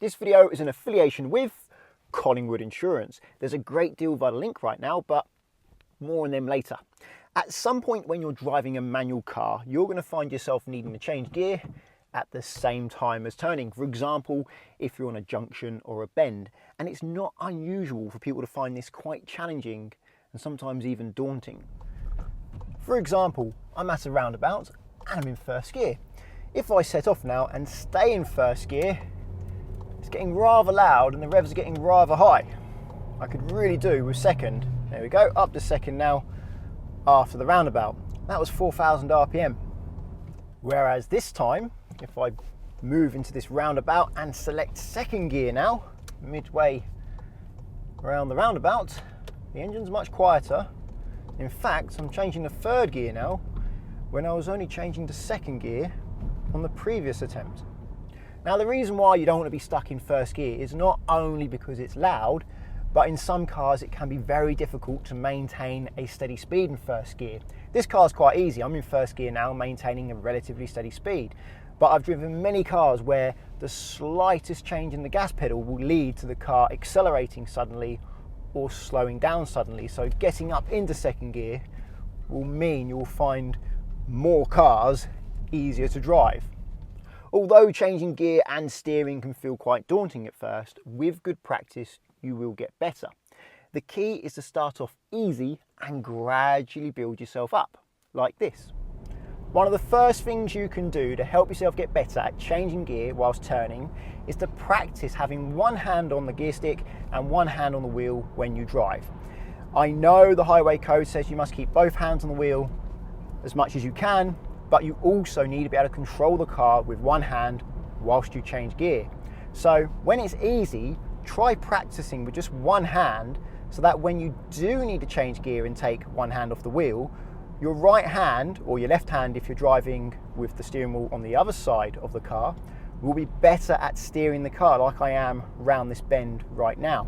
This video is an affiliation with Collingwood Insurance. There's a great deal via the link right now, but more on them later. At some point when you're driving a manual car, you're going to find yourself needing to change gear at the same time as turning. For example, if you're on a junction or a bend, and it's not unusual for people to find this quite challenging and sometimes even daunting. For example, I'm at a roundabout and I'm in first gear. If I set off now and stay in first gear, it's getting rather loud and the revs are getting rather high. I could really do with second. There we go, up to second now after the roundabout. That was 4,000 RPM. Whereas this time, if I move into this roundabout and select second gear now, midway around the roundabout, the engine's much quieter. In fact, I'm changing to third gear now when I was only changing to second gear on the previous attempt. Now the reason why you don't want to be stuck in first gear is not only because it's loud, but in some cars it can be very difficult to maintain a steady speed in first gear. This car's quite easy. I'm in first gear now, maintaining a relatively steady speed. But I've driven many cars where the slightest change in the gas pedal will lead to the car accelerating suddenly or slowing down suddenly. So getting up into second gear will mean you'll find more cars easier to drive. Although changing gear and steering can feel quite daunting at first, with good practice you will get better. The key is to start off easy and gradually build yourself up, like this. One of the first things you can do to help yourself get better at changing gear whilst turning is to practice having one hand on the gear stick and one hand on the wheel when you drive. I know the highway code says you must keep both hands on the wheel as much as you can, but you also need to be able to control the car with one hand whilst you change gear. So when it's easy, try practicing with just one hand so that when you do need to change gear and take one hand off the wheel, your right hand, or your left hand if you're driving with the steering wheel on the other side of the car, will be better at steering the car like I am round this bend right now.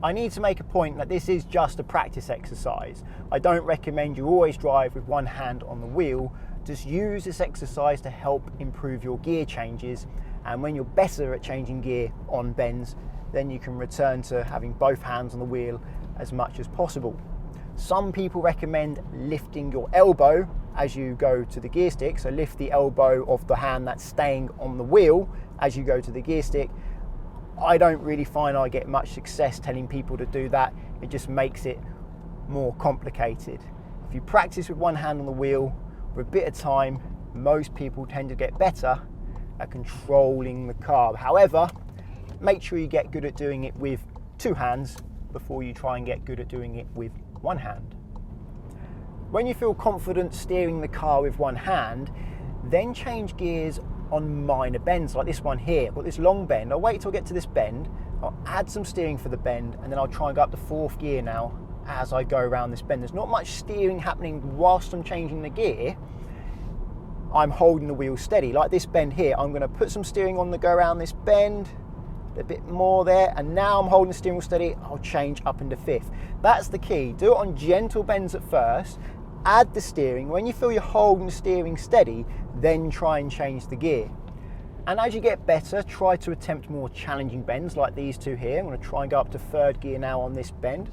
I need to make a point that this is just a practice exercise. I don't recommend you always drive with one hand on the wheel. Just use this exercise to help improve your gear changes, and when you're better at changing gear on bends, then you can return to having both hands on the wheel as much as possible. Some people recommend lifting your elbow as you go to the gear stick, so lift the elbow of the hand that's staying on the wheel as you go to the gear stick. I don't really find I get much success telling people to do that. It just makes it more complicated. If you practice with one hand on the wheel for a bit of time, most people tend to get better at controlling the car. However, make sure you get good at doing it with two hands before you try and get good at doing it with one hand. When you feel confident steering the car with one hand, then change gears on minor bends like this one here. I've got this long bend. I'll wait till I get to this bend, I'll add some steering for the bend, and then I'll try and go up to fourth gear now as I go around this bend. There's not much steering happening whilst I'm changing the gear. I'm holding the wheel steady. Like this bend here, I'm going to put some steering on to go around this bend, a bit more there, and now I'm holding the steering wheel steady. I'll change up into fifth. That's the key. Do it on gentle bends at first, add the steering. When you feel you're holding the steering steady, then try and change the gear. And as you get better, try to attempt more challenging bends like these two here. I'm going to try and go up to third gear now on this bend.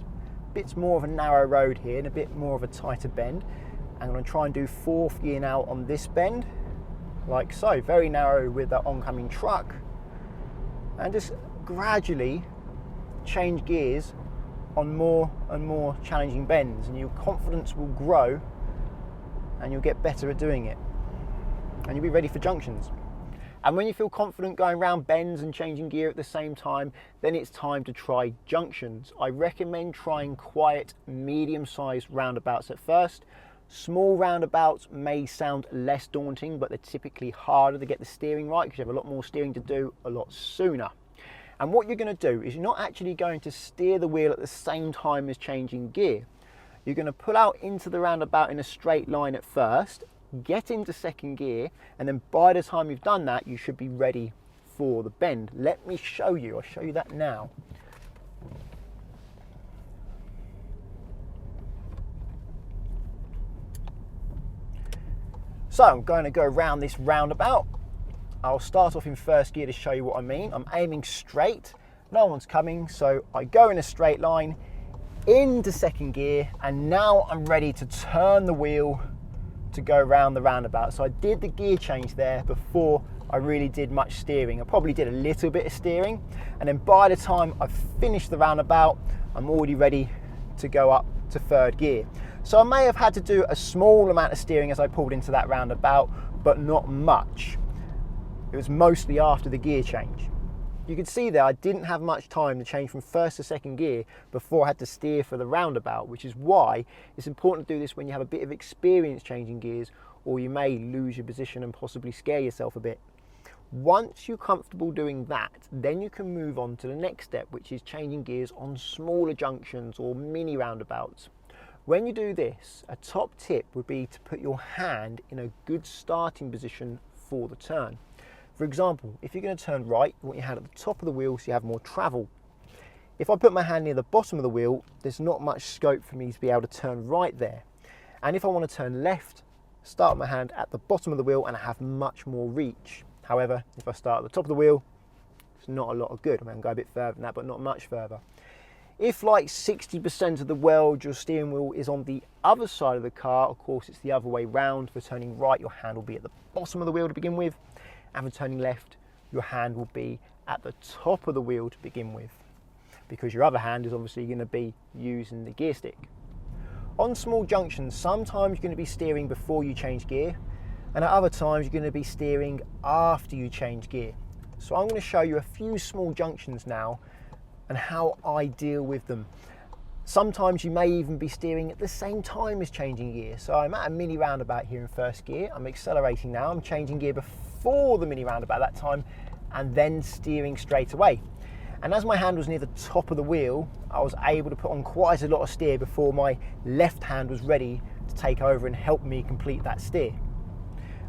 Bits more of a narrow road here and a bit more of a tighter bend. I'm going to try and do fourth gear now on this bend, like so, very narrow with the oncoming truck. And just gradually change gears on more and more challenging bends, and your confidence will grow and you'll get better at doing it, and you'll be ready for junctions. And when you feel confident going around bends and changing gear at the same time, then it's time to try junctions. I recommend trying quiet, medium-sized roundabouts at first. Small roundabouts may sound less daunting, but they're typically harder to get the steering right because you have a lot more steering to do a lot sooner. And what you're going to do is you're not actually going to steer the wheel at the same time as changing gear. You're going to pull out into the roundabout in a straight line at first, get into second gear, and then by the time you've done that, you should be ready for the bend. Let me show you. I'll show you that now. So I'm going to go around this roundabout. I'll start off in first gear to show you what I mean. I'm aiming straight, no one's coming, so I go in a straight line into second gear, and now I'm ready to turn the wheel to go around the roundabout. So I did the gear change there before I really did much steering. I probably did a little bit of steering, and then by the time I've finished the roundabout, I'm already ready to go up to third gear. So I may have had to do a small amount of steering as I pulled into that roundabout, but not much. It was mostly after the gear change. You can see there I didn't have much time to change from first to second gear before I had to steer for the roundabout, which is why it's important to do this when you have a bit of experience changing gears, or you may lose your position and possibly scare yourself a bit. Once you're comfortable doing that, then you can move on to the next step, which is changing gears on smaller junctions or mini roundabouts. When you do this, a top tip would be to put your hand in a good starting position for the turn. For example, if you're going to turn right, you want your hand at the top of the wheel so you have more travel. If I put my hand near the bottom of the wheel, there's not much scope for me to be able to turn right there. And if I want to turn left, start my hand at the bottom of the wheel and I have much more reach. However, if I start at the top of the wheel, it's not a lot of good. I mean, I can go a bit further than that, but not much further. If like 60% of the world, your steering wheel is on the other side of the car, of course it's the other way round. For turning right, your hand will be at the bottom of the wheel to begin with. And for turning left, your hand will be at the top of the wheel to begin with, because your other hand is obviously going to be using the gear stick. On small junctions, sometimes you're going to be steering before you change gear, and at other times you're going to be steering after you change gear. So I'm going to show you a few small junctions now and how I deal with them. Sometimes you may even be steering at the same time as changing gear. So I'm at a mini roundabout here in first gear. I'm accelerating now. I'm changing gear before the mini roundabout that time and then steering straight away. And as my hand was near the top of the wheel, I was able to put on quite a lot of steer before my left hand was ready to take over and help me complete that steer.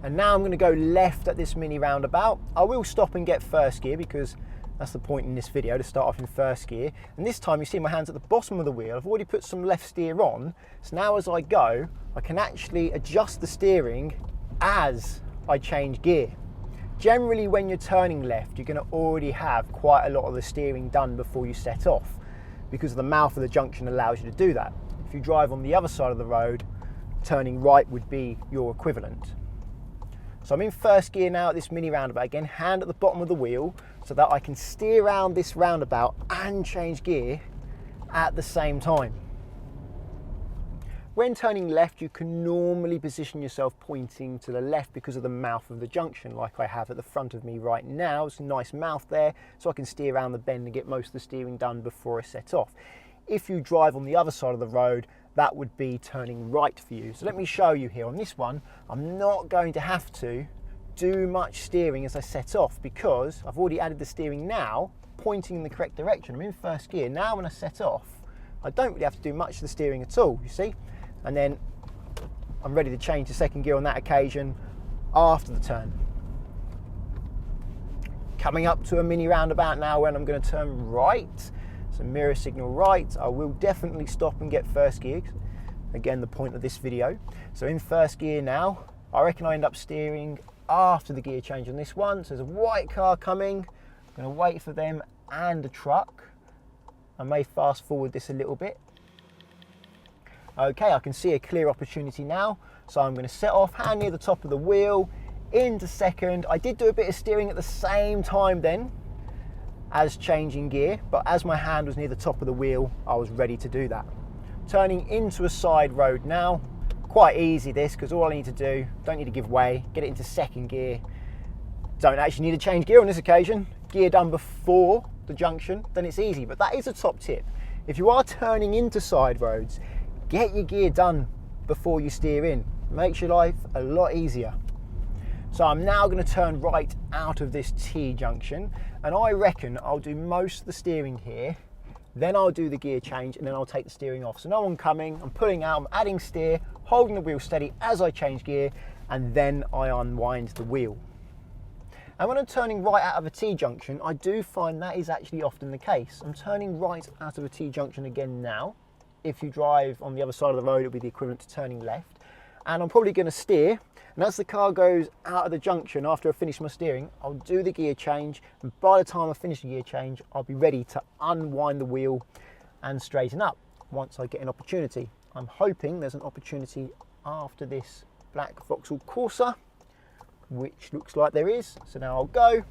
And now I'm going to go left at this mini roundabout. I will stop and get first gear because that's the point in this video, to start off in first gear. And this time you see my hands at the bottom of the wheel. I've already put some left steer on. So now as I go, I can actually adjust the steering as I change gear. Generally when you're turning left, you're going to already have quite a lot of the steering done before you set off, because the mouth of the junction allows you to do that. If you drive on the other side of the road, turning right would be your equivalent. So I'm in first gear now at this mini roundabout, again, hand at the bottom of the wheel, so that I can steer around this roundabout and change gear at the same time. When turning left, you can normally position yourself pointing to the left because of the mouth of the junction, like I have at the front of me right now. It's a nice mouth there, so I can steer around the bend and get most of the steering done before I set off. If you drive on the other side of the road, that would be turning right for you. So let me show you here. On this one, I'm not going to have to do much steering as I set off because I've already added the steering now, pointing in the correct direction. I'm in first gear. Now when I set off, I don't really have to do much of the steering at all, you see? And then I'm ready to change to second gear on that occasion after the turn. Coming up to a mini roundabout now when I'm going to turn right. So mirror signal right. I will definitely stop and get first gear. Again, the point of this video. So in first gear now, I reckon I end up steering after the gear change on this one. So there's a white car coming. I'm going to wait for them and a truck. I may fast forward this a little bit. Okay, I can see a clear opportunity now. So I'm going to set off, hand near the top of the wheel, into second. I did do a bit of steering at the same time then as changing gear, but as my hand was near the top of the wheel, I was ready to do that. Turning into a side road now, quite easy this, because all I need to do, don't need to give way, get it into second gear. Don't actually need to change gear on this occasion. Gear done before the junction, then it's easy, but that is a top tip. If you are turning into side roads, get your gear done before you steer in. Makes your life a lot easier. So I'm now going to turn right out of this T junction, and I reckon I'll do most of the steering here, then I'll do the gear change, and then I'll take the steering off. So no one coming, I'm pulling out, I'm adding steer, holding the wheel steady as I change gear, and then I unwind the wheel. And when I'm turning right out of a T junction, I do find that is actually often the case. I'm turning right out of a T junction again now. If you drive on the other side of the road, it'll be the equivalent to turning left. and I'm probably going to steer. And as the car goes out of the junction after I finish my steering, I'll do the gear change, and by the time I finish the gear change, I'll be ready to unwind the wheel and straighten up once I get an opportunity. I'm hoping there's an opportunity after this black Vauxhall Corsa, which looks like there is. So now I'll go,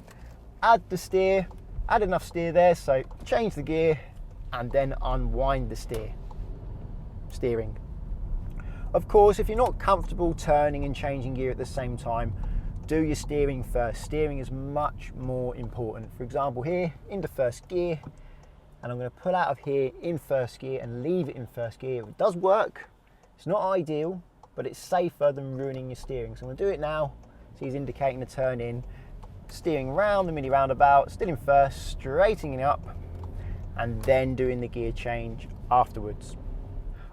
add the steer, add enough steer there, so change the gear and then unwind the steering. Of course, if you're not comfortable turning and changing gear at the same time, do your steering first. Steering is much more important. For example, here into first gear, and I'm going to pull out of here in first gear and leave it in first gear. It does work. It's not ideal, but it's safer than ruining your steering. So I'm going to do it now. So he's indicating the turn in, steering round the mini roundabout, still in first, straightening up, and then doing the gear change afterwards.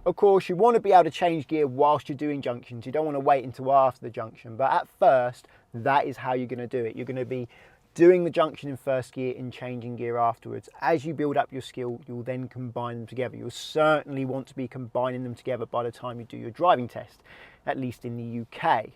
Of course, you want to be able to change gear whilst you're doing junctions. You don't want to wait until after the junction, but at first, that is how you're going to do it. You're going to be doing the junction in first gear and changing gear afterwards. As you build up your skill, you'll then combine them together. You'll certainly want to be combining them together by the time you do your driving test, at least in the UK.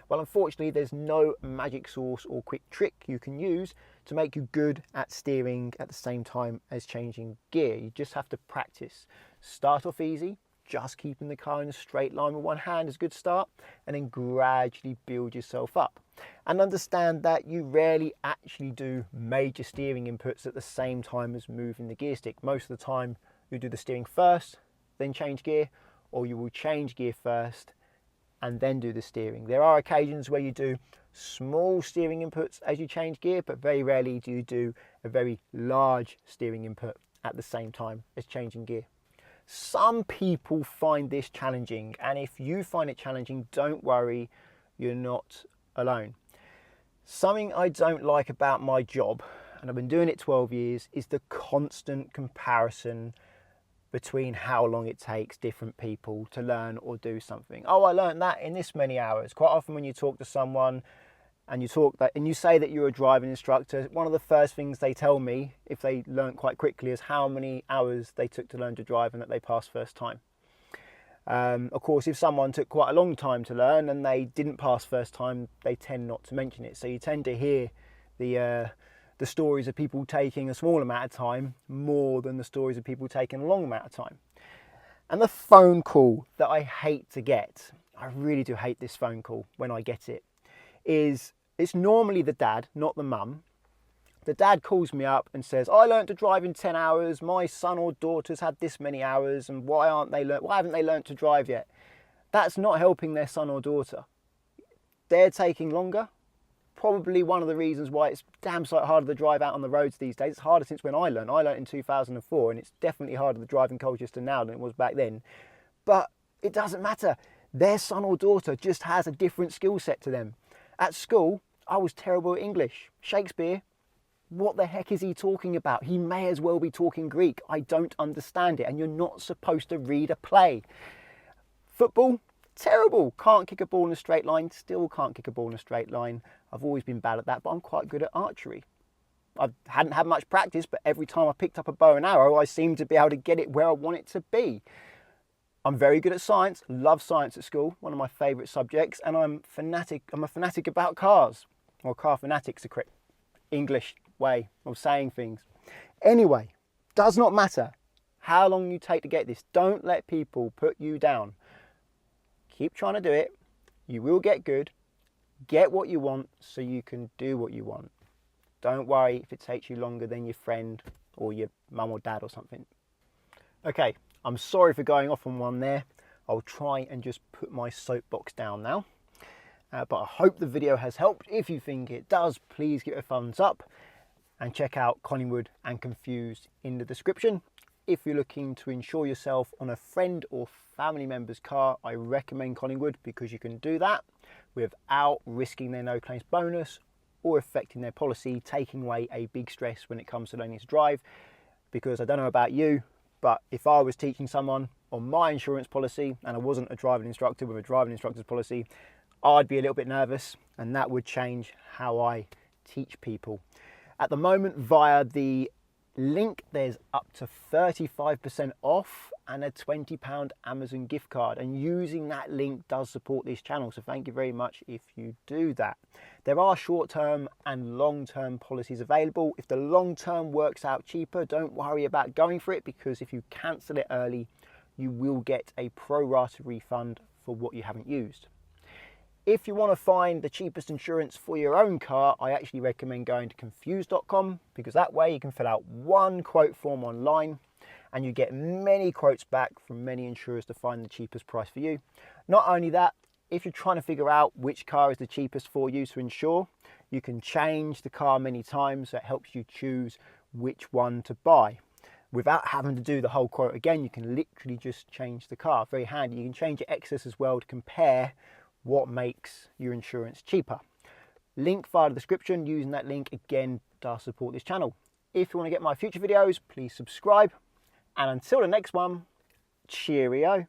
Well, unfortunately, there's no magic sauce or quick trick you can use to make you good at steering at the same time as changing gear. You just have to practice. Start off easy, just keeping the car in a straight line with one hand is a good start, and then gradually build yourself up. And understand that you rarely actually do major steering inputs at the same time as moving the gear stick. Most of the time, you do the steering first, then change gear, or you will change gear first and then do the steering. There are occasions where you do small steering inputs as you change gear, but very rarely do you do a very large steering input at the same time as changing gear. Some people find this challenging, and if you find it challenging, don't worry, you're not alone. Something I don't like about my job, and I've been doing it 12 years, is the constant comparison between how long it takes different people to learn or do something. Oh, I learned that in this many hours. Quite often when you talk to someone and you say that you're a driving instructor, one of the first things they tell me if they learn quite quickly is how many hours they took to learn to drive and that they passed first time. Of course, if someone took quite a long time to learn and they didn't pass first time, they tend not to mention it. So you tend to hear the stories of people taking a small amount of time more than the stories of people taking a long amount of time. And the phone call that I hate to get, I really do hate this phone call when I get it, is it's normally the dad, not the mum. The dad calls me up and says, I learned to drive in 10 hours, my son or daughter's had this many hours, and why haven't they learned to drive yet? That's not helping their son or daughter. They're taking longer. Probably one of the reasons why it's damn sight harder to drive out on the roads these days. It's harder since when I learned. I learned in 2004, and it's definitely harder to drive in Colchester now than it was back then. But it doesn't matter. Their son or daughter just has a different skill set to them. At school, I was terrible at English. Shakespeare, what the heck is he talking about? He may as well be talking Greek. I don't understand it, and you're not supposed to read a play. Football, terrible. Can't kick a ball in a straight line. Still can't kick a ball in a straight line. I've always been bad at that, but I'm quite good at archery. I hadn't had much practice, but every time I picked up a bow and arrow, I seemed to be able to get it where I want it to be. I'm very good at science, love science at school, one of my favourite subjects, and I'm a fanatic about cars. Or car fanatics, a correct English way of saying things. Anyway, does not matter how long you take to get this. Don't let people put you down. Keep trying to do it. You will get good. Get what you want so you can do what you want. Don't worry if it takes you longer than your friend or your mum or dad or something. Okay, I'm sorry for going off on one there. I'll try and just put my soapbox down now. But I hope the video has helped. If you think it does, please give it a thumbs up and check out Collingwood and Confused in the description. If you're looking to insure yourself on a friend or family member's car, I recommend Collingwood because you can do that without risking their no claims bonus or affecting their policy, taking away a big stress when it comes to learning to drive. Because I don't know about you, but if I was teaching someone on my insurance policy and I wasn't a driving instructor with a driving instructor's policy, I'd be a little bit nervous, and that would change how I teach people. At the moment, via the link, there's up to 35% off and a £20 Amazon gift card, and using that link does support this channel, so thank you very much if you do that. There are short-term and long-term policies available. If the long-term works out cheaper, don't worry about going for it, because if you cancel it early you will get a pro rata refund for what you haven't used. If you want to find the cheapest insurance for your own car, I actually recommend going to confused.com, because that way you can fill out one quote form online and you get many quotes back from many insurers to find the cheapest price for you. Not only that, if you're trying to figure out which car is the cheapest for you to insure, you can change the car many times, so it helps you choose which one to buy. Without having to do the whole quote again, you can literally just change the car. Very handy. You can change your excess as well to compare what makes your insurance cheaper. Link via the description. Using that link again does support this channel. If you want to get my future videos, please subscribe. And until the next one, cheerio.